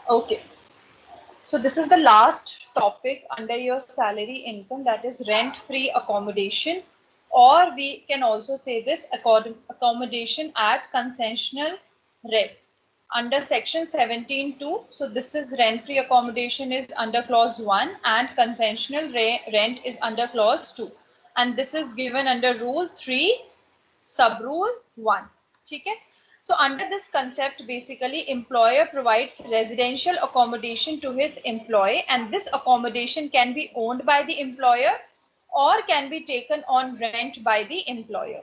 Okay. So this is the last topic under your salary income, that is rent-free accommodation, or we can also say this accommodation at concessional rent under section 17(2). So this is rent-free accommodation is under clause 1 and concessional rent is under clause 2, and this is given under rule 3 sub rule 1. ठीक है? So under this concept, basically employer provides residential accommodation to his employee, and this accommodation can be owned by the employer or can be taken on rent by the employer.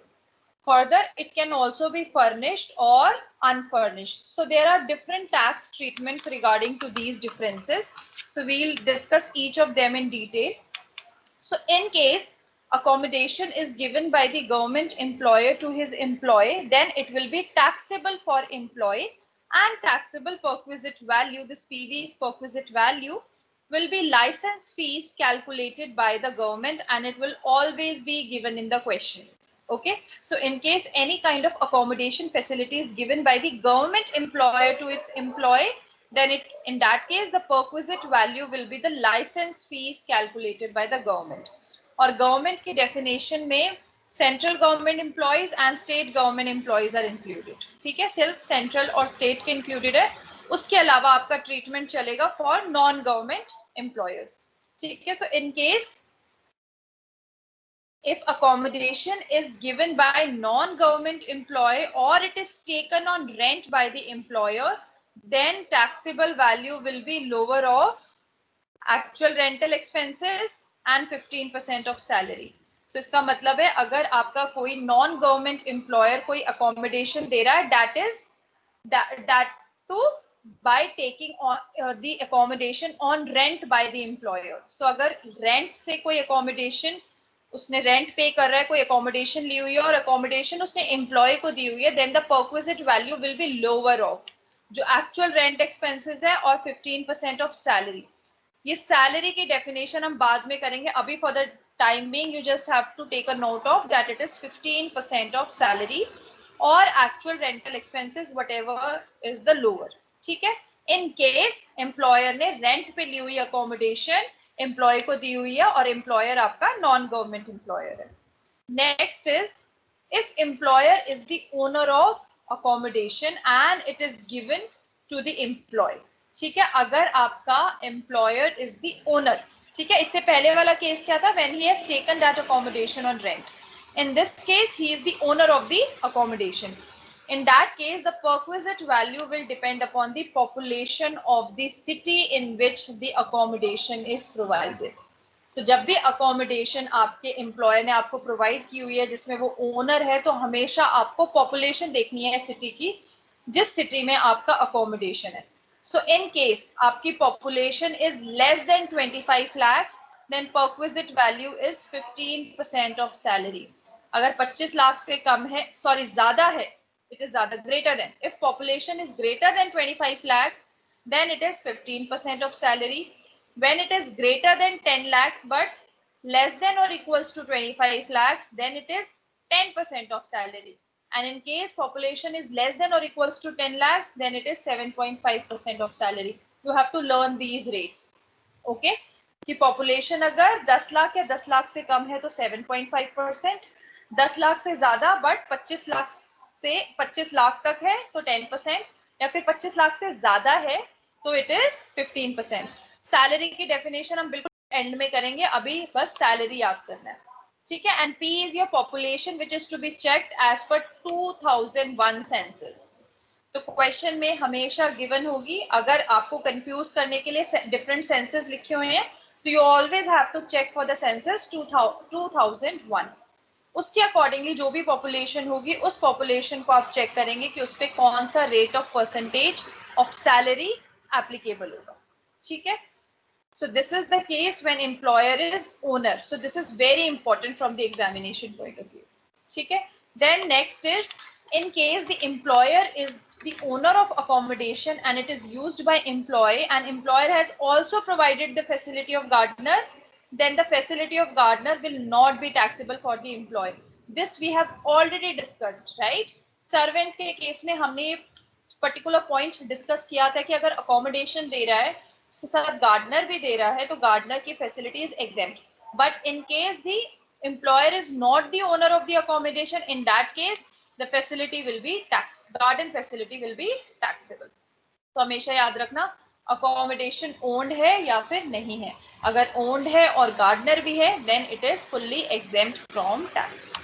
Further, it can also be furnished or unfurnished. So there are different tax treatments regarding to these differences. So we'll discuss each of them in detail. So in case accommodation is given by the government employer to his employee, then it will be taxable for employee, and taxable perquisite value, this PV's perquisite value, will be license fees calculated by the government, and it will always be given in the question. Okay, so in case any kind of accommodation facility is given by the government employer to its employee, then in that case the perquisite value will be the license fees calculated by the government. और government की definition में central government employees and state government employees are included. ठीक है, सिर्फ central और state के included है, उसके अलावा आपका treatment चलेगा for non government employers. ठीक है, so in case if accommodation is given by non-government employee or it is taken on rent by the employer, then taxable value will be lower of actual rental expenses and 15% of salary. So इसका मतलब है अगर आपका कोई non-government employer कोई accommodation दे रहा है, that too by taking on the accommodation on rent by the employer. So अगर rent से कोई accommodation उसने रेंट पे कर रहा है, कोई अकोमोडेशन ली हुई है और अकोमोडेशन उसने एम्प्लॉय को दी हुई है, then the perquisite value will be lower of जो एक्चुअल रेंट एक्सपेंसेस है और 15% ऑफ सैलरी. ये सैलरी की डेफिनेशन हम बाद में करेंगे, अभी for the time being you just have to take a note of that it is 15% of salary और actual rental expenses whatever is the lower. ठीक है, इन केस एम्प्लॉयर ने रेंट पे ली हुई अकोमोडेशन एम्प्लॉय को दी हुई है और एम्प्लॉयर आपका नॉन गवर्नमेंट एम्प्लॉयर है. Next is if employer is the owner of accommodation and it is given to the employee. ठीक है, अगर आपका एम्प्लॉयर इज द ओनर, ठीक है, इससे पहले वाला केस क्या था, when he has taken that accommodation on rent. In this case, he is the owner of the accommodation. In that case, the perquisite value will depend upon the population of the city in which the accommodation is provided. So जब भी accommodation आपके employer ने आपको provide की हुई है जिसमें वो owner है, तो हमेशा आपको population देखनी है city की जिस city में आपका accommodation है. So in case आपकी population is less than 25 lakhs, then perquisite value is 15% of salary. अगर 25 लाख से कम है, सॉरी ज्यादा है, it is ज्यादा, greater than, if population is greater than 25 lakhs, then it is 15% of salary. When it is greater than 10 lakhs but less than or equals to 25 lakhs, then it is 10% of salary. And in case population is less than or equals to 10 lakhs, then it is 7.5% of salary. You have to learn these rates. Okay, कि population अगर 10 लाख या 10 लाख से कम है तो 7.5%, 10 लाख से ज्यादा but 25 lakh से 25 लाख तक है तो 10%, या फिर 25 लाख से ज्यादा है तो इट इज 15%. सैलरी की डेफिनेशन हम बिल्कुल एंड में करेंगे, अभी बस सैलरी याद करना है. ठीक है, and P is your population which is to be checked as per 2001 census. तो क्वेश्चन में हमेशा गिवन होगी. अगर आपको कंफ्यूज करने के लिए डिफरेंट सेंसस लिखे हुए हैं तो you always have to check for the census 2001. उसके अकॉर्डिंगली जो भी पॉपुलेशन होगी उस पॉपुलेशन को आप चेक करेंगे कि उस पर कौन सा rate of percentage of salary applicable होगा. ठीक है, so this is the case when employer is owner. So this is very important from the examination point of view. ठीक है, then next is in case the employer is the owner of accommodation and it is used by employee and employer has also provided the facility of gardener, then the facility of gardener will not be taxable for the employee. This we have already discussed, right? Servant के case में हमने particular point discuss किया था कि अगर accommodation दे रहा है उसके साथ गार्डनर भी दे रहा है तो गार्डनर की facility is exempt, but in case the employer is not the owner of the accommodation, in that case the facility will be tax, garden facility will be taxable. तो हमेशा याद रखना अकोमोडेशन ओन्ड है या फिर नहीं है. अगर ओन्ड है और गार्डनर भी है then it is fully exempt from tax.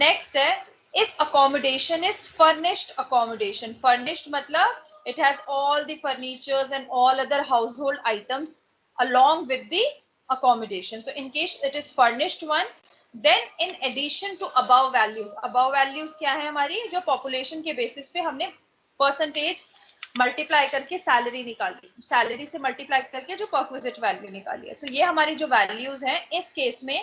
Next है if accommodation is furnished accommodation. Furnished मतलब it has all the furnitures and all other household items along with the accommodation. So in case it is furnished one, then in addition to above values क्या है हमारी, जो population के basis पे हमने percentage multiply करके salary निकाली, salary से मल्टीप्लाई करके जो परक्विजिट वैल्यू निकाली है. सो ये हमारी जो वैल्यूज हैं इस केस में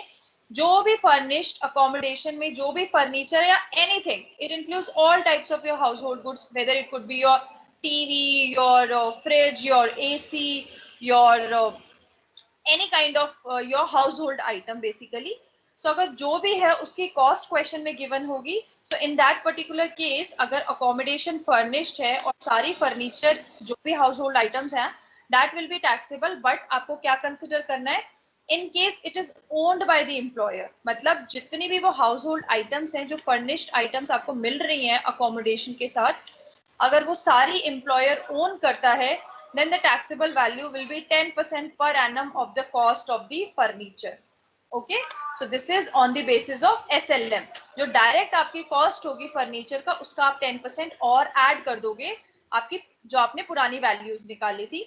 जो भी फर्निश्ड अकोमोडेशन में जो भी फर्नीचर या anything, it includes all types of your house hold goods, whether it could be your TV, your fridge, your AC, your any kind of your house hold item basically. So अगर जो भी है उसकी cost question में given होगी. सो इन that particular case अगर accommodation furnished है और सारी फर्नीचर जो भी हाउस होल्ड आइटम्स हैं that will be taxable. But आपको क्या कंसिडर करना है, in case it is owned by the employer, मतलब जितनी भी वो हाउस होल्ड आइटम्स हैं जो फर्निश्ड आइटम्स आपको मिल रही हैं अकोमोडेशन के साथ, अगर वो सारी एम्प्लॉयर ओन करता है then the taxable value will be 10% per annum of the cost of the furniture. Okay, so this is on the basis of SLM. जो डायरेक्ट आपकी कॉस्ट होगी फर्नीचर का उसका आप 10% और ऐड कर दोगे आपकी जो आपने पुरानी वैल्यूज निकाली थी.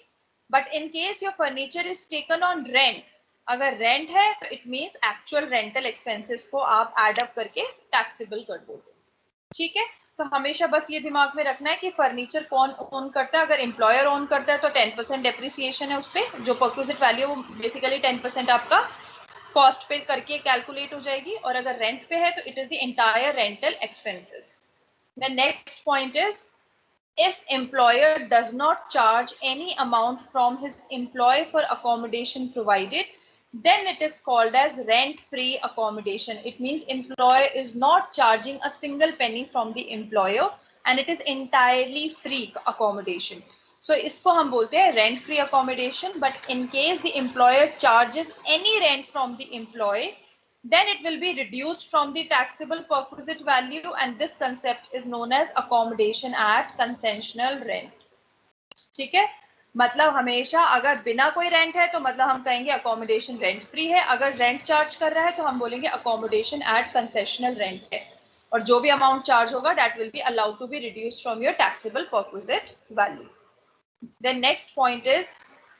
But in case your furniture is taken on rent, अगर रेंट है तो it means actual rental expenses को आप एड अप करके टैक्सेबल कर दोगे. ठीक है, तो हमेशा बस ये दिमाग में रखना है कि फर्नीचर कौन ओन करता है. अगर एम्प्लॉयर ओन करता है तो 10% डेप्रिसिएशन है उस पर, जो परक्विजिट वैल्यू बेसिकली 10% आपका कॉस्ट पे करके कैलकुलेट हो जाएगी. और अगर रेंट पे है तो it is the entire rental expenses. The next point is if employer does not charge any amount from his employee for accommodation provided, then it is called as rent free accommodation. It means employer is not charging a single penny from the employer and it is entirely free accommodation. So इसको हम बोलते हैं rent free accommodation. But in case the employer charges any rent from the employee, then it will be reduced from the taxable perquisite value and this concept is known as accommodation at concessional rent. ठीक है, मतलब हमेशा अगर बिना कोई rent है तो मतलब हम कहेंगे अकोमोडेशन रेंट फ्री है, अगर रेंट चार्ज कर रहा है तो हम बोलेंगे अकोमोडेशन एट कंसेशनल रेंट है. और जो भी अमाउंट चार्ज होगा that will be allowed to be reduced from your taxable perquisite value. Then next point is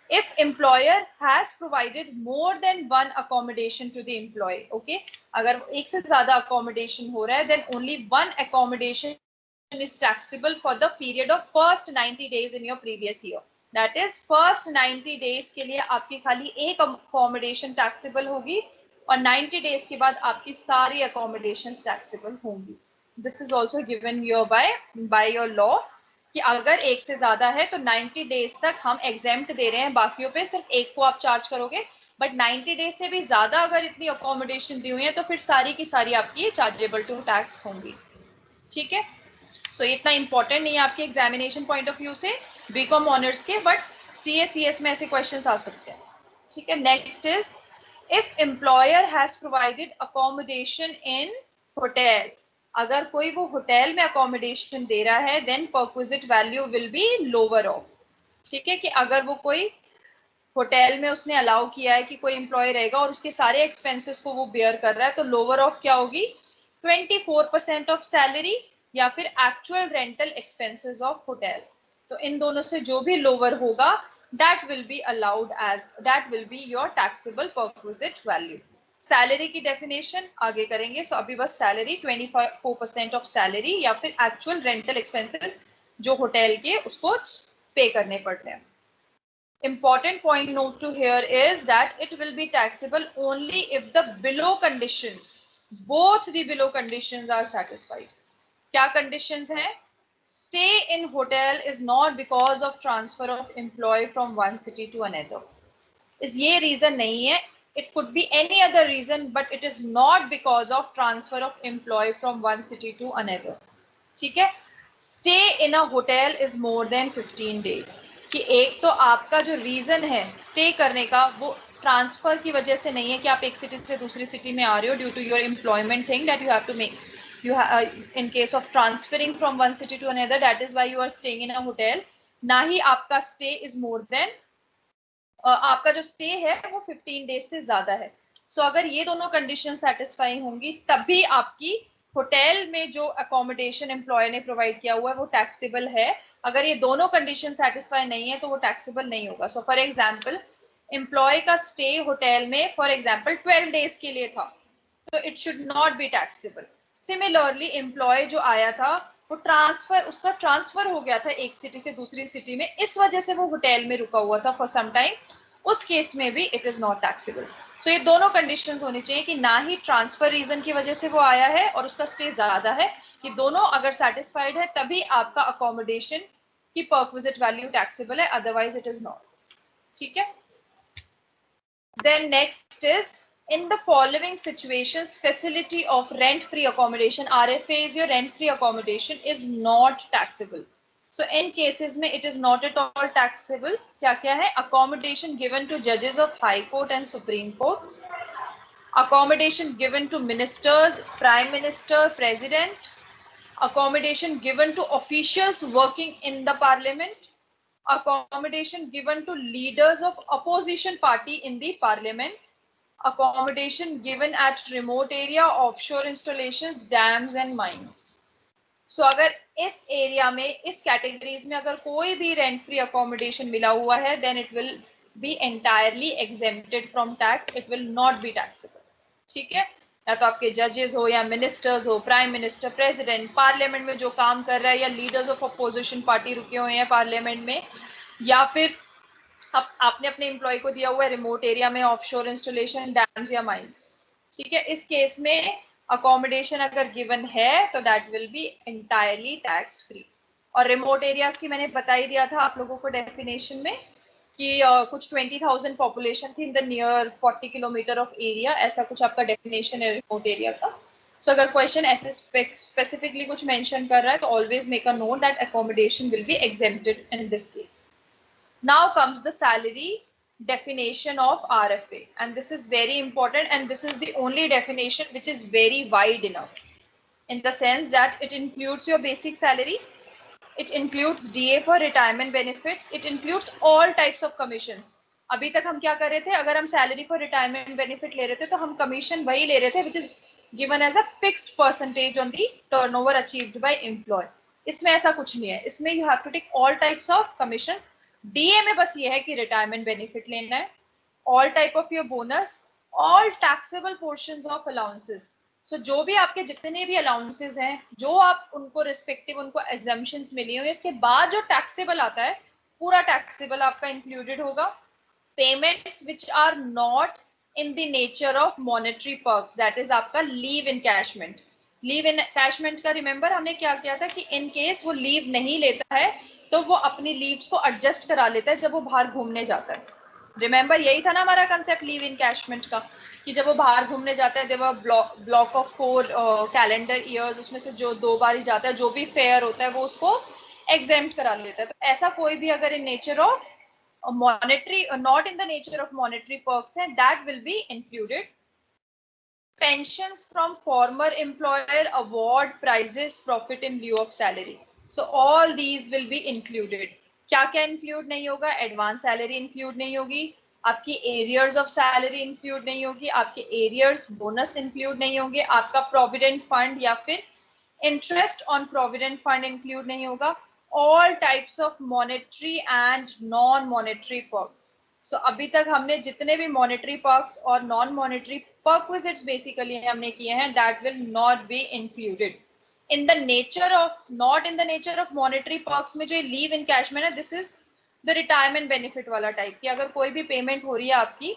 if employer has provided more than one accommodation to the employee. Okay, अगर एक से ज्यादा accommodation हो रहा है then only one accommodation is taxable for the period of first 90 days in your previous year. That is first 90 days के लिए आपकी खाली एक accommodation taxable होगी और 90 days के बाद आपकी सारी accommodations taxable होंगी. This is also given here by your law कि अगर एक से ज्यादा है तो 90 डेज तक हम एग्जेम्प्ट दे रहे हैं, बाकियों पे सिर्फ एक को आप चार्ज करोगे. बट 90 डेज से भी ज्यादा अगर इतनी अकोमोडेशन दी हुई है तो फिर सारी की सारी आपकी चार्जेबल टू टैक्स होंगी. ठीक है, सो इतना इंपॉर्टेंट नहीं है आपके एग्जामिनेशन पॉइंट ऑफ व्यू से बीकॉम ऑनर्स के, बट CA/CS में ऐसे क्वेश्चंस आ सकते हैं. ठीक है, next is if employer has provided accommodation in hotel. अगर कोई वो होटल में अकोमोडेशन दे रहा है then perquisite value will be lower of. ठीक है, कि अगर वो कोई होटल में उसने अलाउ किया है कि कोई एम्प्लॉय रहेगा और उसके सारे एक्सपेंसेस को वो बेयर कर रहा है तो लोअर ऑफ क्या होगी, 24% ऑफ सैलरी या फिर actual rental expenses of hotel. तो इन दोनों से जो भी लोअर होगा that will be allowed as that will be your taxable perquisite value. Salary की डेफिनेशन आगे करेंगे. सो अभी बस सैलरी 24% ऑफ सैलरी या फिर एक्चुअल रेंटल एक्सपेंसेस जो होटल के उसको पे करने पड़ रहे हैं. Important point note to here is that it will be taxable only if the below conditions, both the below conditions are satisfied. क्या conditions हैं? Stay in hotel is not because of transfer of employee from one city to another. इस ये reason नहीं है. It could be any other reason, but it is not because of transfer of employee from one city to another. ठीक है, stay in a hotel is more than 15 days, कि एक तो आपका जो रीजन है स्टे करने का वो ट्रांसफर की वजह से नहीं है कि आप एक सिटी से दूसरी सिटी में आ रहे हो due to your employment thing that you have to make, you in case of transferring from one city to another, that is why you are staying in a hotel. ना ही आपका stay is more than आपका जो stay है वो 15 days से ज्यादा है. सो अगर ये दोनों कंडीशन सेटिस्फाई होंगी तभी आपकी होटल में जो अकोमोडेशन एम्प्लॉयर ने प्रोवाइड किया हुआ है वो टैक्सेबल है. अगर ये दोनों कंडीशन सेटिस्फाई नहीं है तो वो टैक्सेबल नहीं होगा. सो फॉर एग्जाम्पल एम्प्लॉय का स्टे होटल में फॉर एग्जाम्पल 12 डेज के लिए था, तो it should not be taxable. Similarly employee जो आया था वो उसका ट्रांसफर हो गया था एक सिटी से दूसरी सिटी में, इस वजह से वो होटल में रुका हुआ था फॉर सम टाइम, उस केस में भी इट इज नॉट टैक्सेबल. सो ये दोनों कंडीशंस होनी चाहिए कि ना ही ट्रांसफर रीजन की वजह से वो आया है और उसका स्टे ज्यादा है, ये दोनों अगर सेटिस्फाइड है तभी आपका अकोमोडेशन की परक्विजिट वैल्यू टैक्सेबल है, अदरवाइज इट इज नॉट. ठीक है. Then next is in the following situations facility of rent free accommodation, RFA is your rent free accommodation, is not taxable. So in cases mein it is not at all taxable. kya kya hai? Accommodation given to judges of high court and supreme court, accommodation given to ministers, prime minister, president, accommodation given to officials working in the parliament, accommodation given to leaders of opposition party in the parliament, accommodation given at remote area, offshore installations, dams and mines. So अगर इस area में इस categories में अगर कोई भी rent free accommodation मिला हुआ है then it will be entirely exempted from tax, it will not be taxable. ठीक है. या तो आपके जजेस हो या मिनिस्टर्स हो, प्राइम मिनिस्टर, प्रेसिडेंट, पार्लियामेंट में जो काम कर रहा है या लीडर्स ऑफ अपोजिशन पार्टी रुके हुए हैं पार्लियामेंट में, या फिर आपने अपने एम्प्लॉय को दिया हुआ है रिमोट एरिया में ऑफशोर इंस्टॉलेशन, डैम्स या माइंस. ठीक है. इस केस में अकोमोडेशन अगर गिवन है तो that will B entirely tax free. और रिमोट एरियाज की मैंने बता ही दिया था आप लोगों को डेफिनेशन में कि कुछ 20,000 पॉपुलेशन थी in the near 40 kilometre of area, ऐसा कुछ आपका डेफिनेशन है रिमोट एरिया का. सो अगर क्वेश्चन ऐसे स्पेसिफिकली कुछ मेंशन कर रहा है तो always make a note that accommodation will be exempted in this case. Now comes the salary definition of RFA, and this is very important, and this is the only definition which is very wide enough in the sense that it includes your basic salary, it includes DA for retirement benefits, it includes all types of commissions. अभी तक हम क्या कर रहे थे, अगर हम salary for retirement benefit ले रहे थे तो हम कमीशन वही ले रहे थे which is given as a fixed percentage on the turnover achieved by employ. इसमें ऐसा कुछ नहीं है, इसमें you have to take all types of commissions. DA में बस ये है कि रिटायरमेंट बेनिफिट लेना है, all type of your bonus, all taxable portions of allowances. So जो भी आपके जितने भी अलाउंसेस हैं जो आप उनको रिस्पेक्टिव उनको एग्जाम्पशंस मिली हुई, इसके बाद जो टैक्सेबल आता है पूरा टैक्सेबल आपका इंक्लूडेड होगा. Payments which are not in the nature of monetary perks, that is आपका लीव इनकैशमेंट. लीव इनकैशमेंट का रिमेंबर हमने क्या किया था कि इन केस वो लीव नहीं लेता है तो वो अपनी लीव्स को एडजस्ट करा लेता है जब वो बाहर घूमने जाता है. रिमेंबर यही था ना हमारा कंसेप्ट लीव इनकैशमेंट का, कि जब वो बाहर घूमने जाता है देवर ब्लॉक ऑफ 4 कैलेंडर ईयर्स, उसमें से जो 2 बार ही जाता है जो भी फेयर होता है वो उसको एग्जेम्प्ट करा लेता है. तो ऐसा कोई भी अगर in nature of monetary not in the nature of monetary perks है that will be included. Pensions from former employer, award, prizes, profit in lieu of salary. So all these will be included. क्या क्या include नहीं होगा, advance salary include नहीं होगी, आपकी arrears of salary include नहीं होगी, आपके एरियर्स बोनस इंक्लूड नहीं होंगे, आपका प्रोविडेंट फंड या फिर interest on provident fund include नहीं होगा. All types of monetary and non monetary perks. So अभी तक हमने जितने भी मॉनेटरी पर्क्स और नॉन मॉनेटरी perquisites basically हमने किए हैं that will not be included in the nature of, not in the nature of monetary perks में जो leave encashment है, this is the retirement benefit वाला टाइप कि अगर कोई भी पेमेंट हो रही है आपकी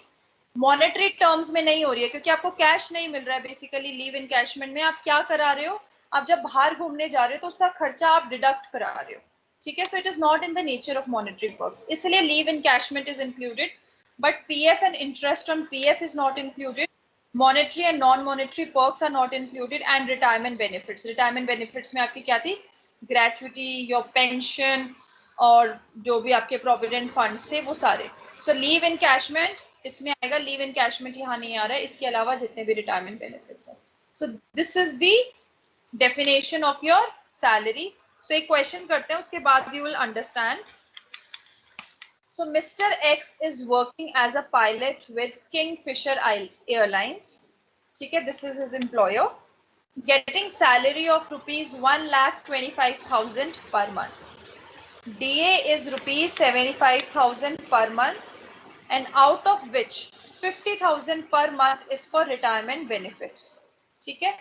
मॉनेटरी टर्म्स में नहीं हो रही है क्योंकि आपको कैश नहीं मिल रहा है. बेसिकली लीव इनकैशमेंट में आप क्या करा रहे हो, आप जब बाहर घूमने जा रहे हो तो उसका खर्चा आप डिडक्ट करा रहे हो. ठीक है. So it is not in the nature of monetary perks, इसलिए leave encashment is included but PF and interest on PF is not included. Monetary and non-monetary perks are not included and retirement benefits. Retirement benefits में आपकी क्या थी, gratuity, your pension और जो भी आपके provident funds थे वो सारे. सो लीव इनकैशमेंट इसमें आएगा, लीव इनकैशमेंट यहाँ नहीं आ रहा है, इसके अलावा जितने भी रिटायरमेंट बेनिफिट्स हैं. So this is the definition of your salary. So एक क्वेश्चन करते हैं, उसके बाद you will understand. So Mr. X is working as a pilot with Kingfisher Airlines. ठीक है, this is his employer. Getting salary of rupees 1,25,000 per month. DA is rupees 75,000 per month, and out of which 50,000 per month is for retirement benefits. ठीक है,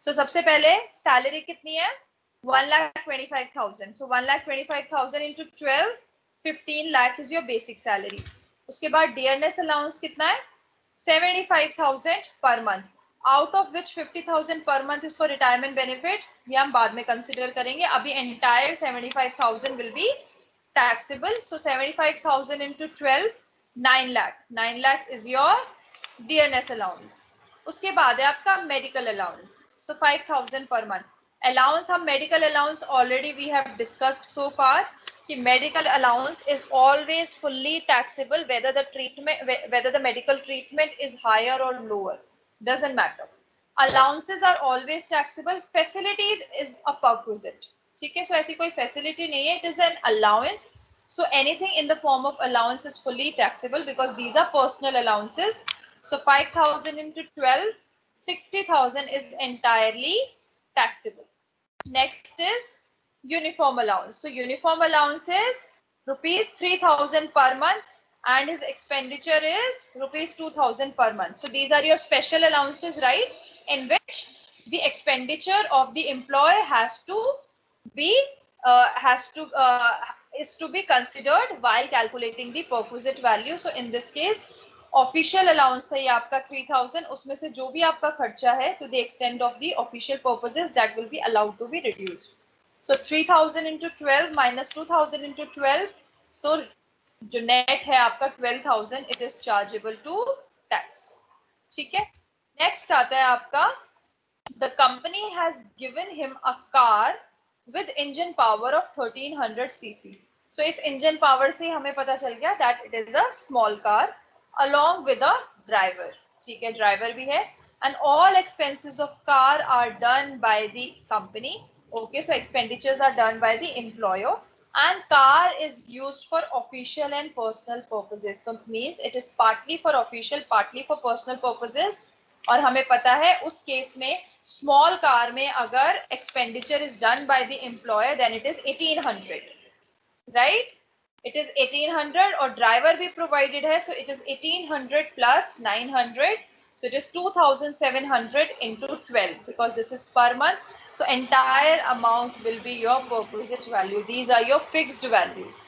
so सबसे पहले salary कितनी है? 1,25,000. So 1,25,000 into 12, 15 lakh is your basic salary. उसके बाद dearness allowance कितना है? 75,000 per month. Out of which 50,000 per month is for retirement benefits. ये हम बाद में consider करेंगे. अभी entire 75,000 will be taxable. So 75,000 into 12, 9 lakh. 9 lakh is your dearness allowance. उसके बाद है आपका medical allowance. So 5,000 per month. Allowance, हम medical allowance already we have discussed so far कि medical allowance is always fully taxable whether the medical treatment is higher or lower, doesn't matter. Allowances are always taxable. Facilities is a perquisite. ठीक है, so ऐसी कोई facility नहीं है, it is an allowance. So anything in the form of allowance is fully taxable because these are personal allowances. So 5,000 into 12, 60,000 is entirely taxable. Next is uniform allowance. So uniform allowance is rupees 3,000 per month and his expenditure is rupees 2,000 per month. So these are your special allowances, right, in which the expenditure of the employee has to be is to be considered while calculating the perquisite value. So in this case official allowance था ये आपका 3,000, उसमें से जो भी आपका खर्चा है to the extent of the official purposes that will be allowed to be reduced. So 3,000 into 12 minus 2,000 into 12, so जो नेट है आपका 12,000, it is chargeable to tax. ठीक है, नेक्स्ट आता है आपका the company has given him a car with engine power of 1,300 cc. So इस engine power से हमें पता चल गया that it is a small car along with a driver. ठीक है, ड्राइवर भी है. And all expenses of car are done by the company. Okay, so expenditures are done by the employer. And car is used for official and personal purposes. So means it is partly for official, partly for personal purposes. और हमें पता है उस case में small car में अगर expenditure is done by the employer, then it is 1,800, right? It is 1,800 और driver भी प्रोवाइडेड है, so it is 1,800 plus 900, so it is 2,700 into 12 because this is per month. So entire amount will be your perquisite value. These are your fixed values.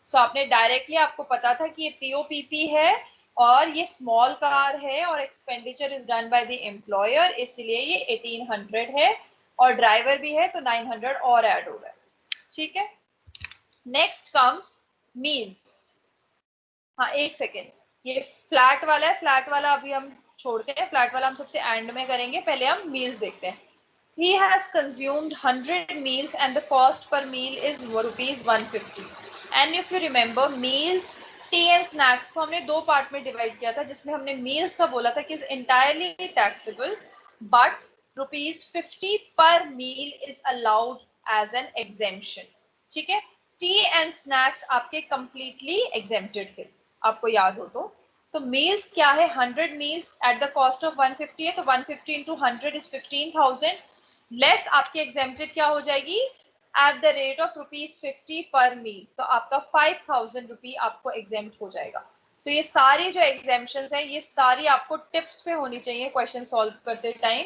So आपने directly आपको पता था कि ये POPP है और ये स्मॉल कार है और expenditure is done by the employer, इसलिए ये 1,800 है और ड्राइवर भी है तो 900 और ऐड हो गया. ठीक है, नेक्स्ट कम्स मील्स. हाँ एक सेकेंड, ये फ्लैट वाला है, फ्लैट वाला अभी हम छोड़ते हैं, फ्लैट वाला हम सबसे एंड में करेंगे, पहले हम मील्स देखते हैं. He has consumed 100 meals and the cost per meal is rupees 150. And if you remember, meals, tea and snacks को हमने दो पार्ट में डिवाइड किया था, जिसमें हमने meals का बोला था कि is entirely taxable, but rupees 50 per meal is allowed as an exemption. ठीक है, टी एंड स्नैक्स आपके कंप्लीटली एग्जेम्प्टेड थे, आपको याद हो तो मील्स क्या है, 100 meals at the cost of 150 है, तो 150 into 100 is 15,000, लेस आपकी एग्जेम्प्टेड क्या हो जाएगी एट द रेट ऑफ ₹50 पर मील, तो आपका 5,000 रुपी आपको एग्जेम्प्ट हो जाएगा. सो ये सारी जो एग्जेम्पशंस है ये सारी आपको टिप्स पे होनी चाहिए क्वेश्चन सॉल्व करते टाइम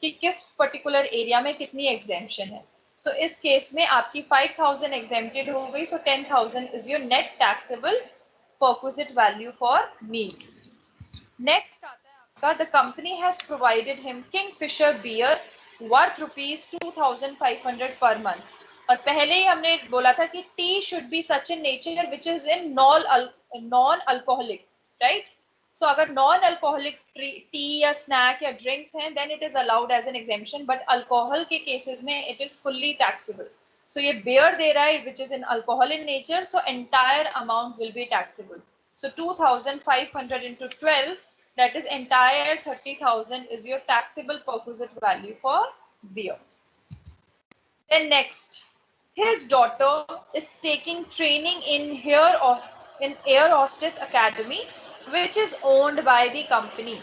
कि किस पर्टिकुलर एरिया में कितनी एग्जेम्पशन है. सो इस केस में आपकी 5,000 एग्जेम्प्टेड हो गई, सो 10,000 is your net taxable perquisite value for meals. Next आता है आपका the company has provided him Kingfisher beer worth rupees 2,500 per month. और पहले ही हमने बोला था कि tea should be such in nature which is in non-alcoholic, right? So अगर non-alcoholic tea या snack या drinks हैं, then it is allowed as an exemption, but alcohol के cases में it is fully taxable. So ये beer दे रहा है which is in alcohol in nature, so entire amount will be taxable. So 2,500 into 12, that is entire 30,000 is your taxable perquisite value for beer. Then next, his daughter is taking training in Air Hostess Academy, which is owned by the company.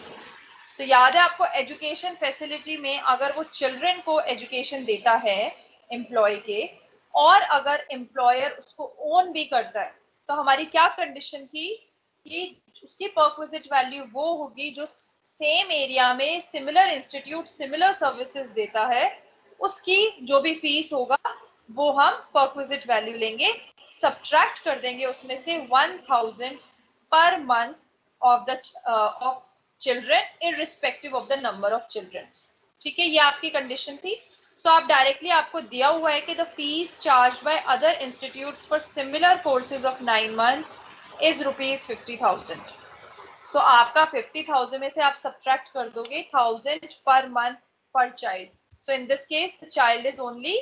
So याद है आपको education facility में अगर वो children को education देता है employ के, और अगर एम्प्लॉयर उसको ओन भी करता है, तो हमारी क्या कंडीशन थी कि उसकी परक्विजिट वैल्यू वो होगी जो सेम एरिया में सिमिलर इंस्टीट्यूट सिमिलर सर्विसेज देता है, उसकी जो भी फीस होगा वो हम परक्विजिट वैल्यू लेंगे, सब्ट्रैक्ट कर देंगे उसमें से 1000 पर month of children irrespective of the number of children. ठीक है, ये आपकी कंडीशन थी. सो आप डायरेक्टली आपको दिया हुआ है कि the fees charge by other institutes for similar courses of 9 months is ₹50,000. सो आपका 50,000 में से आप सब्ट्रैक्ट कर दोगे 1000 पर मंथ पर child. So in this case the child is only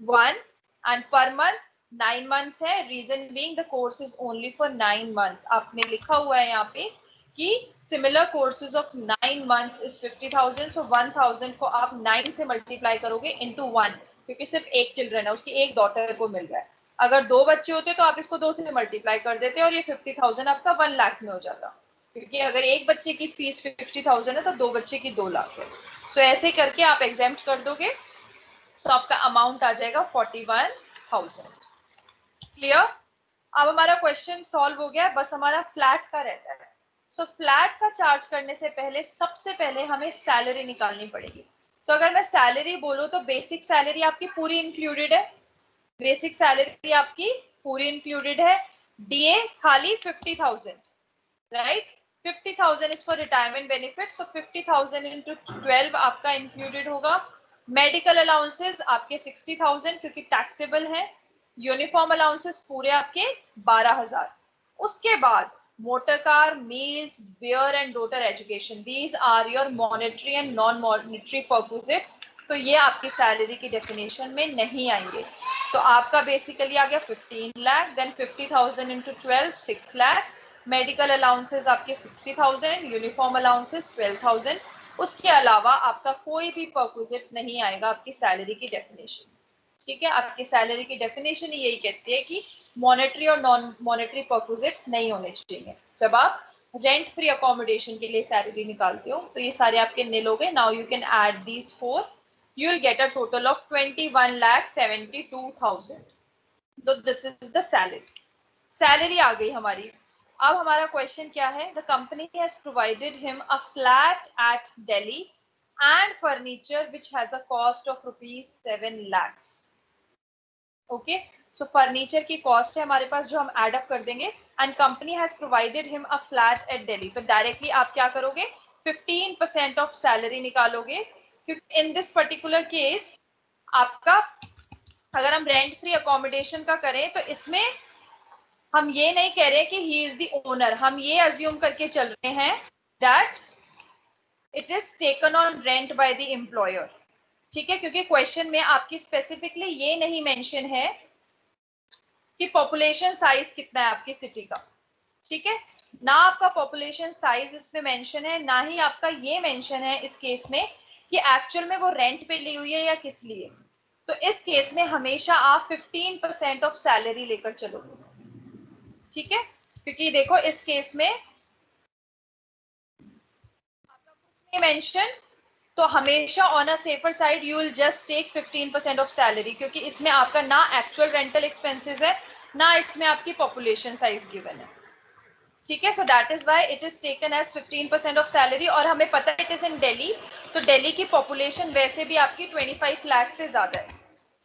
1 and per month 9 months है. Reason being the course is only for 9 months. आपने लिखा हुआ है यहाँ पे कि similar courses of 9 months is 50,000. So 1000 को आप 9 से मल्टीप्लाई करोगे इनटू 1, क्योंकि सिर्फ एक चिल्ड्रन है, उसकी एक डॉटर को मिल रहा है. अगर 2 बच्चे होते तो आप इसको 2 से मल्टीप्लाई कर देते और ये 50,000 आपका 1 लाख में हो जाता, क्योंकि अगर एक बच्चे की फीस 50,000 है तो 2 बच्चे की 2 लाख है. सो ऐसे करके आप एग्जेम्प्ट कर दोगे. सो आपका अमाउंट आ जाएगा 41,000. क्लियर? अब हमारा क्वेश्चन सॉल्व हो गया, बस हमारा फ्लैट का रहता है. सो फ्लैट का चार्ज करने से पहले सबसे पहले हमें सैलरी निकालनी पड़ेगी. सो अगर मैं सैलरी बोलूं तो बेसिक सैलरी आपकी पूरी इंक्लूडेड है. बेसिक सैलरी आपकी पूरी इंक्लूडेड है. डीए खाली 50,000, right? 50,000 is for retirement benefit. So 50,000 into 12 आपका इंक्लूडेड होगा. मेडिकल अलाउंसेस आपके 60,000 क्योंकि टैक्सेबल है. यूनिफॉर्म अलाउंसेस पूरे आपके 12,000. उसके बाद motor car, meals, beer and daughter education, these are your monetary and non monetary perquisites. तो ये आपकी सैलरी की डेफिनेशन में नहीं आएंगे. तो आपका बेसिकली आ गया 15 lakh. Then 50,000 into 12 6 lakh. Medical allowances आपके 60,000, यूनिफॉर्म अलाउंसेस 12,000. उसके अलावा आपका कोई भी परक्विजिट नहीं आएगा आपकी सैलरी की डेफिनेशन. ठीक है, आपकी सैलरी की डेफिनेशन यही कहती है कि मॉनेटरी और नॉन मॉनेटरी परक्विजिट्स नहीं होने चाहिए. जब आप रेंट फ्री अकोमोडेशन के लिए सैलरी निकालते हो तो ये सारे आपके निल हो गए. Now you can add these 4, you will get a total of 21,72,000. तो this is the salary. Salary आ गई हमारी. अब हमारा क्वेश्चन क्या है? The company has provided him a flat at Delhi and furniture which has a cost of ₹7 lakhs. Okay, so furniture की cost है हमारे पास जो हम एड अप कर देंगे. And company has provided him a flat at Delhi. तो डायरेक्टली आप क्या करोगे? 15% ऑफ सैलरी निकालोगे, क्योंकि इन दिस पर्टिकुलर केस आपका अगर हम रेंट फ्री अकोमोडेशन का करें तो इसमें हम ये नहीं कह रहे कि ही इज द ओनर. हम ये अज्यूम करके चल रहे हैं that it is taken on rent by the employer. ठीक है, क्योंकि क्वेश्चन में आपकी स्पेसिफिकली ये नहीं मेंशन है कि पॉपुलेशन साइज कितना है आपकी सिटी का. ठीक है, ना आपका पॉपुलेशन साइज इसमें मेंशन है, ना ही आपका ये मेंशन है इस केस में कि एक्चुअल में वो रेंट पे ली हुई है या किस लिए. तो इस केस में हमेशा आप 15% ऑफ सैलरी लेकर चलोगे. ठीक है, क्योंकि देखो इस केस में आपका कुछ नहीं मेंशन, तो हमेशा on a safer side you will just take 15% of salary, क्योंकि इसमें आपका ना एक्चुअल रेंटल एक्सपेंसेस है, ना इसमें आपकी पॉपुलेशन साइज गिवन है. ठीक है, so that is why it is taken as 15% of salary. और हमें पता है इट इज इन दिल्ली, तो दिल्ली की पॉपुलेशन वैसे भी आपकी 25 लाख से ज्यादा है.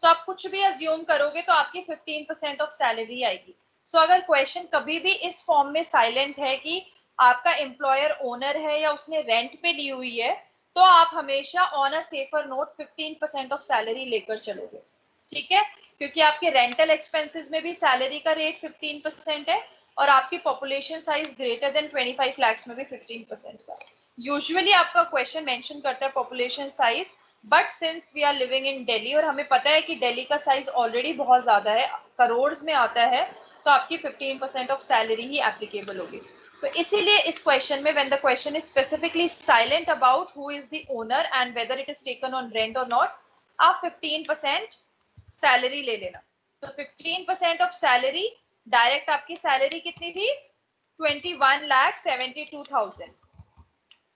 सो आप कुछ भी अज्यूम करोगे तो आपकी 15% ऑफ सैलरी आएगी. सो अगर क्वेश्चन कभी भी इस फॉर्म में साइलेंट है कि आपका एम्प्लॉयर ओनर है या उसने रेंट पे ली हुई है, तो आप हमेशा on a safer note 15% of salary लेकर चलोगे. ठीक है, क्योंकि आपके रेंटल एक्सपेंसेस में भी सैलरी का रेट 15% है और आपकी population size greater than 25 lakh में भी 15% का. यूजुअली आपका क्वेश्चन मेंशन करता है population size, but since we are living in Delhi और हमें पता है कि दिल्ली का साइज ऑलरेडी बहुत ज्यादा है, करोड़ में आता है, तो आपकी 15% ऑफ सैलरी ही एप्लीकेबल होगी। तो इसीलिए इस क्वेश्चन में when the question is specifically silent about who is the owner and whether it is taken on rent और नॉट, आप 15% सैलरी ले लेना। तो 15% ऑफ सैलरी, डायरेक्ट आपकी सैलरी कितनी थी? 21,72,000।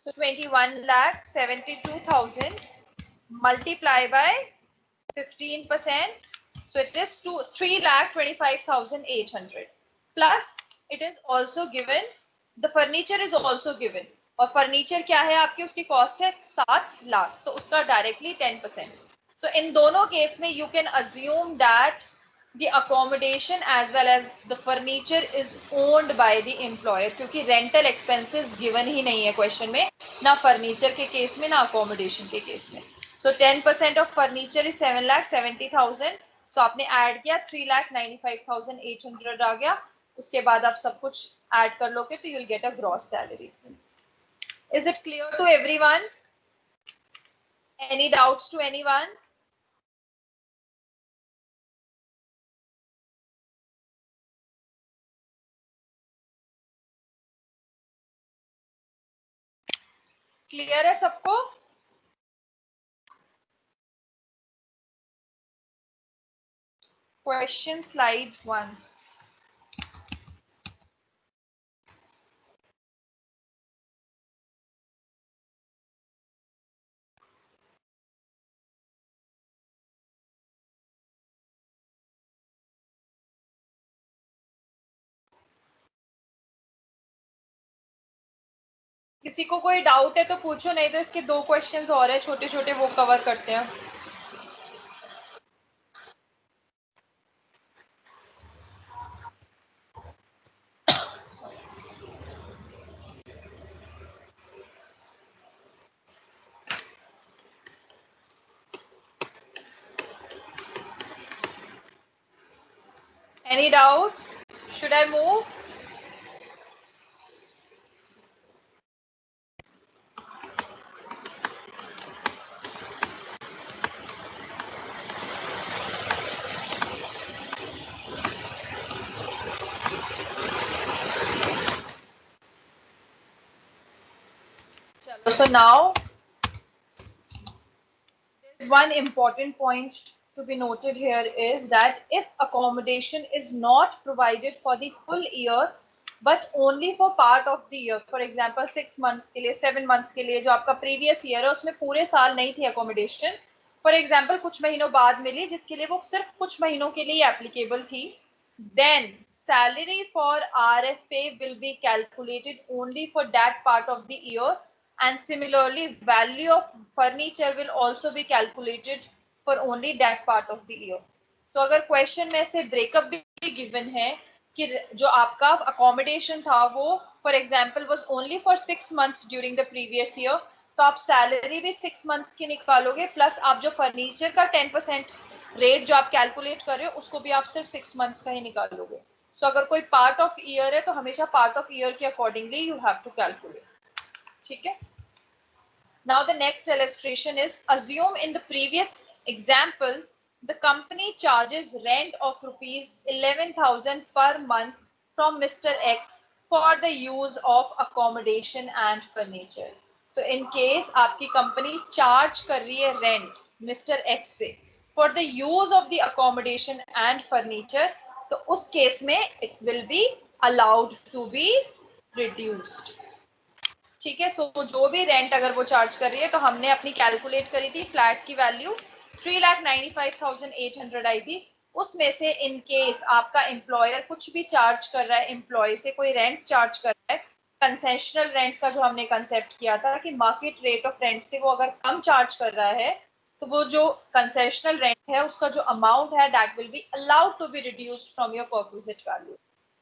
So 21,72,000 multiply by 15%. So it is 3,25,800. Plus it is also given, the furniture is also given. और furniture क्या है आपकी, उसकी कॉस्ट है 7 लाख, सो उसका डायरेक्टली 10%। सो इन दोनों केस में you can assume that the accommodation as well as the furniture is owned by the employer, क्योंकि rental expenses given ही नहीं है क्वेश्चन में, ना फर्नीचर के केस में ना अकोमोडेशन के केस में। सो 10% ऑफ फर्नीचर इज 7,70,000। सो आपने ऐड किया 3,95,800 आ गया, उसके बाद आप सब कुछ ऐड कर लोगे तो you'll get a gross salary. Is it clear to everyone? Any doubts to anyone? Clear है सबको? Question slide once. किसी को कोई डाउट है तो पूछो, नहीं तो इसके 2 क्वेश्चंस और है छोटे छोटे, वो कवर करते हैं। Any doubts? Should I move? So now, one important point to be noted here is that if accommodation is not provided for the full year but only for part of the year, for example 6 months के लिए, 7 months के लिए, जो आपका previous year है उसमें पूरे साल नहीं थी accommodation, for example कुछ महीनों बाद मिली जिसके लिए वो सिर्फ कुछ महीनों के लिए applicable थी, then salary for RFA will be calculated only for that part of the year, and similarly value of furniture will also be calculated for only that part of the year. तो अगर question में से breakup भी given है कि जो आपका accommodation था वो for example was only for 6 months during the previous year, तो आप सैलरी भी 6 मंथ्स की निकालोगे, प्लस आप जो फर्नीचर का 10% रेट जो आप कैलकुलेट कर रहे हो उसको भी आप सिर्फ 6 मंथ्स का ही निकालोगे। सो अगर कोई पार्ट ऑफ ईयर है तो हमेशा पार्ट ऑफ ईयर के accordingly you have to calculate. ठीक है। Now the next illustration is, assume in the previous example, the company charges rent of rupees 11,000 per month from Mr. X for the use of accommodation and furniture. So in case आपकी company charge कर रही है rent Mr. X से for the use of the accommodation and furniture, तो उस case में it will be allowed to be reduced. ठीक है। सो जो भी रेंट अगर वो चार्ज कर रही है, तो हमने अपनी कैलकुलेट करी थी, फ्लैट की वैल्यू 3,95,800 आई थी, उसमें से इन केस आपका एम्प्लॉयर कुछ भी चार्ज कर रहा है, एम्प्लॉय से कोई रेंट चार्ज कर रहा है, कंसेशनल रेंट का जो हमने कंसेप्ट किया था कि मार्केट रेट ऑफ रेंट से वो अगर कम चार्ज कर रहा है, तो वो जो कंसेशनल रेंट है उसका जो अमाउंट है that will be allowed to be reduced from your perquisite value.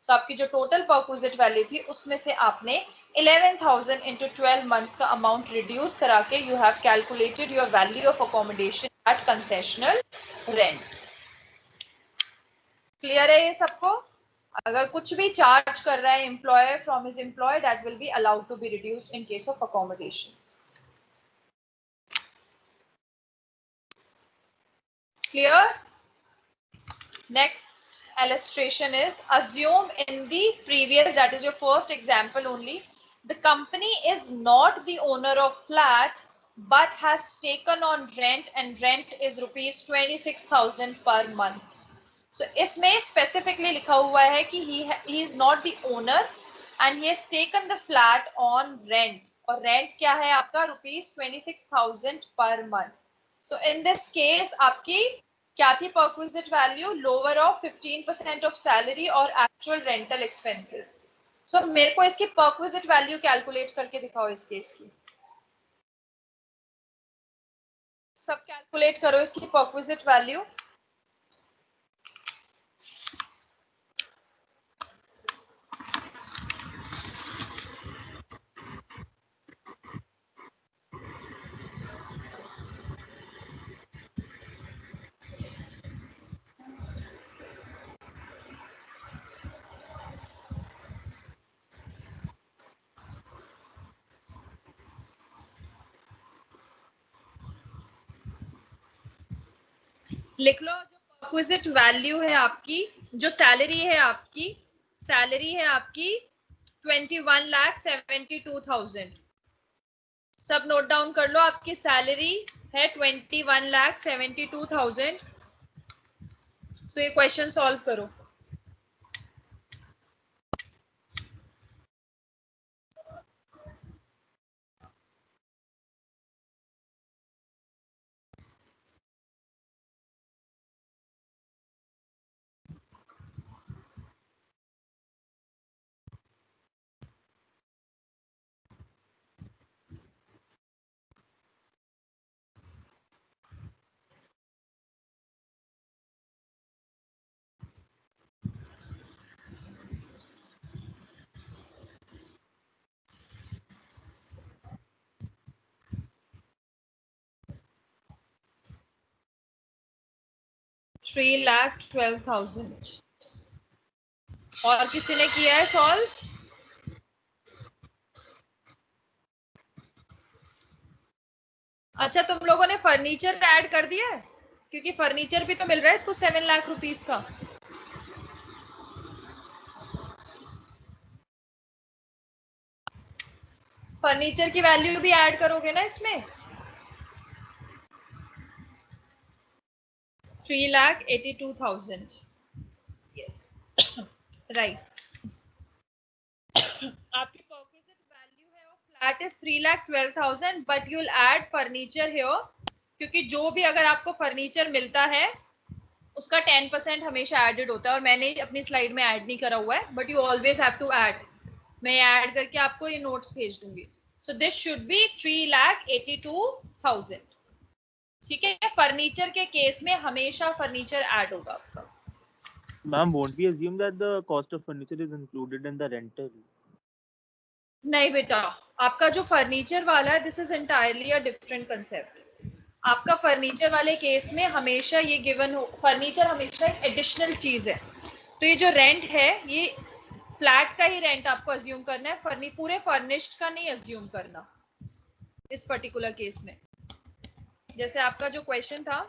तो आपकी जो टोटल परक्विजिट वैल्यू थी उसमें से आपने 11,000 into 12 months का अमाउंट रिड्यूस करा के you have calculated your value of accommodation at concessional rent. Clear है ये सबको? अगर कुछ भी चार्ज कर रहा है employer from his employee, that will be allowed to be reduced in case of accommodation. Clear? Next illustration is, assume in the previous, that is your first example only, the company is not the owner of flat but has taken on rent, and rent is rupees 26,000 per month. So इसमें specifically लिखा हुआ है कि he is not the owner and he has taken the flat on rent, और rent क्या है आपका rupees 26,000 per month. So in this case आपकी क्या थी perquisite value? Lower of 15% of salary और actual rental expenses. So मेरे को इसकी perquisite value calculate करके दिखाओ इस केस की. सब calculate करो इसकी perquisite value. लिख लो जो परक्विजिट वैल्यू है आपकी, जो सैलरी है आपकी, सैलरी है आपकी 21,72,000. सब नोट डाउन कर लो, आपकी सैलरी है 21,72,000. सो ये क्वेश्चन सॉल्व करो. $3,12,000. और किसी ने किया है सॉल्व? अच्छा, तुम लोगों ने फर्नीचर ऐड कर दिया है, क्योंकि फर्नीचर भी तो मिल रहा है इसको 7 लाख रुपीस का. फर्नीचर की वैल्यू भी ऐड करोगे ना इसमें. 3,82,000. Yes. Right. आपकी perquisite value है of flat is 3,12,000, but you'll add furniture here, क्योंकि जो भी अगर आपको फर्नीचर मिलता है उसका 10% हमेशा एडेड होता है, और मैंने अपनी स्लाइड में ऐड नहीं करा हुआ है, but you always have to add. मैं ऐड करके आपको ये नोट्स भेज दूंगी. So this should be 3,82,000. ठीक है, फर्नीचर के केस में हमेशा फर्नीचर ऐड होगा आपका. Ma'am, won't we assume that the cost of furniture is included in the rental? नहीं बेटा, आपका जो फर्नीचर वाला है, this is entirely a different concept. आपका फर्नीचर वाले केस में हमेशा ये गिवन हो, फर्नीचर हमेशा एक एडिशनल चीज है. तो ये जो रेंट है, ये फ्लैट का ही रेंट आपको अज्यूम करना है, पूरे फर्निश्ड का नहीं अज्यूम करना इस पर्टिकुलर केस में. जैसे आपका जो क्वेश्चन था,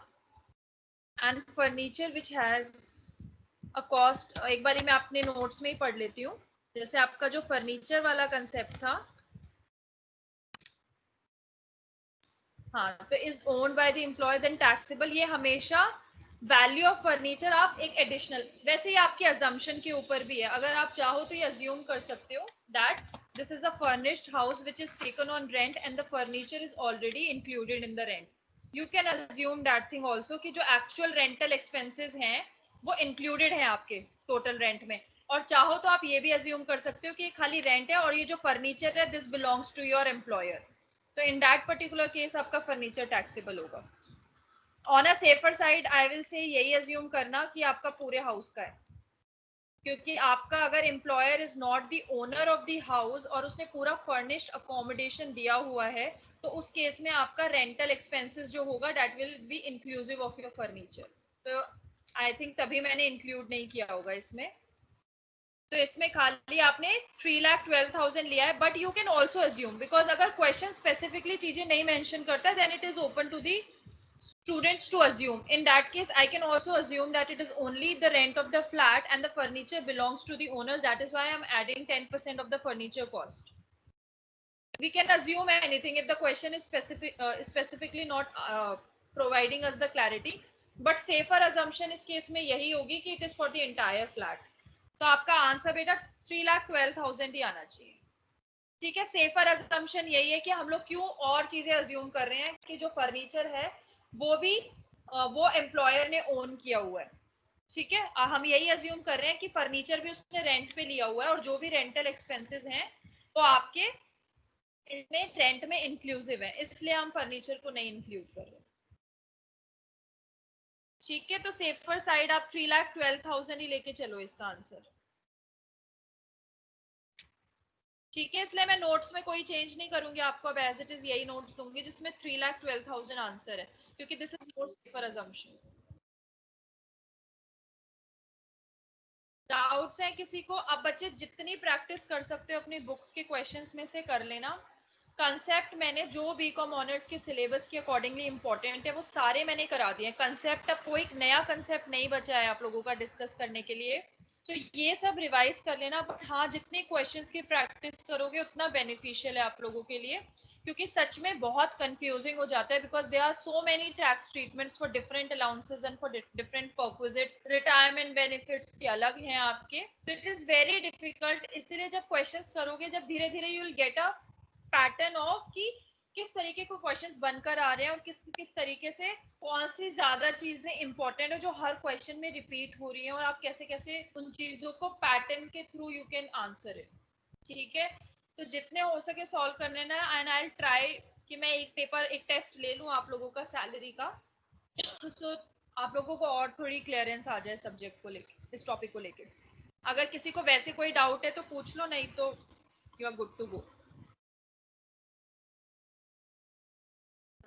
and furniture which has a cost, एक बार मैं अपने नोट्स में ही पढ़ लेती हूँ. जैसे आपका जो फर्नीचर वाला कंसेप्ट था, हाँ, तो is owned by the employee then taxable. ये हमेशा वैल्यू ऑफ फर्नीचर आप एक एडिशनल, वैसे ही आपके अजम्पशन के ऊपर भी है. अगर आप चाहो तो ये अज्यूम कर सकते हो that this is a furnished house which is taken on rent and the furniture is already included in the rent. You can assume that thing also कि जो एक्चुअल रेंटल एक्सपेंसेस हैं वो इंक्लूडेड है आपके total rent में. और चाहो तो आप ये भी अज्यूम कर सकते हो कि खाली रेंट है और ये जो फर्नीचर है this belongs to your employer. तो इन दैट पर्टिकुलर केस आपका फर्नीचर टैक्सेबल होगा. On a safer side I will say यही अज्यूम करना कि आपका पूरे हाउस का है, क्योंकि आपका अगर employer is not the owner of the house और उसने पूरा फर्निश्ड अकोमोडेशन दिया हुआ है, तो उस केस में आपका रेंटल एक्सपेंसेस जो होगा that will B inclusive of your furniture. तो आई थिंक तभी मैंने इंक्लूड नहीं किया होगा इसमें. तो इसमें खाली आपने 3,12,000 लिया है, but you can also assume, because अगर क्वेश्चन स्पेसिफिकली चीजें नहीं मेंशन करता then it is open to the students to assume. In that case, I can also assume that it is only the rent of the flat and the furniture belongs to the owner. That is why I'm adding 10% of the furniture cost. We can assume anything if the question is specifically not providing us the clarity. But safer assumption इस case में यही होगी कि it is for the entire flat. तो आपका answer बेटा 3,12,000 ही आना चाहिए. ठीक है. सेफर असम्पशन यही है कि हम लोग क्यों और चीजें अज्यूम कर रहे हैं कि जो फर्नीचर है वो भी वो एम्प्लॉयर ने ओन किया हुआ है. ठीक है. हम यही अज्यूम कर रहे हैं कि फर्नीचर भी उसने रेंट पे लिया हुआ है और जो भी रेंटल एक्सपेंसेस हैं वो आपके इसमें रेंट में इंक्लूसिव है, इसलिए हम फर्नीचर को नहीं इंक्लूड कर रहे. ठीक है. तो सेफर साइड आप 3,12,000 ही लेके चलो इसका आंसर. ठीक है. इसलिए मैं नोट्स में कोई चेंज नहीं करूंगी, आपको अब एज इट इज यही नोट्स दूंगी जिसमें 3,12,000 आंसर है, क्योंकि this is more safer assumption. Doubts है किसी को? अब बच्चे जितनी प्रैक्टिस कर सकते हो अपनी बुक्स के क्वेश्चंस में से कर लेना. कंसेप्ट मैंने जो बीकॉम ऑनर्स के सिलेबस के अकॉर्डिंगली इंपॉर्टेंट है वो सारे मैंने करा दिए. कंसेप्ट अब कोई नया कंसेप्ट नहीं बचा है आप लोगों का डिस्कस करने के लिए, तो ये सब रिवाइज कर लेना. बट हाँ, जितने क्वेश्चंस की प्रैक्टिस करोगे उतना बेनिफिशियल है आप लोगों के लिए, क्योंकि सच में बहुत कंफ्यूजिंग हो जाता है. Because there are so many tax treatments for different allowances and for different purposes. Retirement benefits के अलग हैं आपके, तो इट इज वेरी डिफिकल्ट. इसलिए जब क्वेश्चंस करोगे, जब धीरे धीरे you will get a pattern of कि किस तरीके को क्वेश्चंस बनकर आ रहे हैं और किस किस तरीके से कौन सी ज्यादा चीजें इंपॉर्टेंट है जो हर क्वेश्चन में रिपीट हो रही है और आप कैसे कैसे उन चीजों को पैटर्न के through you can answer it. ठीक है. तो जितने हो सके सॉल्व करने ना. एंड आई ट्राई कि मैं एक पेपर एक टेस्ट ले लूं आप लोगों का सैलरी का, सो आप लोगों को और थोड़ी क्लियरेंस आ जाए सब्जेक्ट को लेके, इस टॉपिक को लेके. अगर किसी को वैसे कोई डाउट है तो पूछ लो, नहीं तो you are good to go.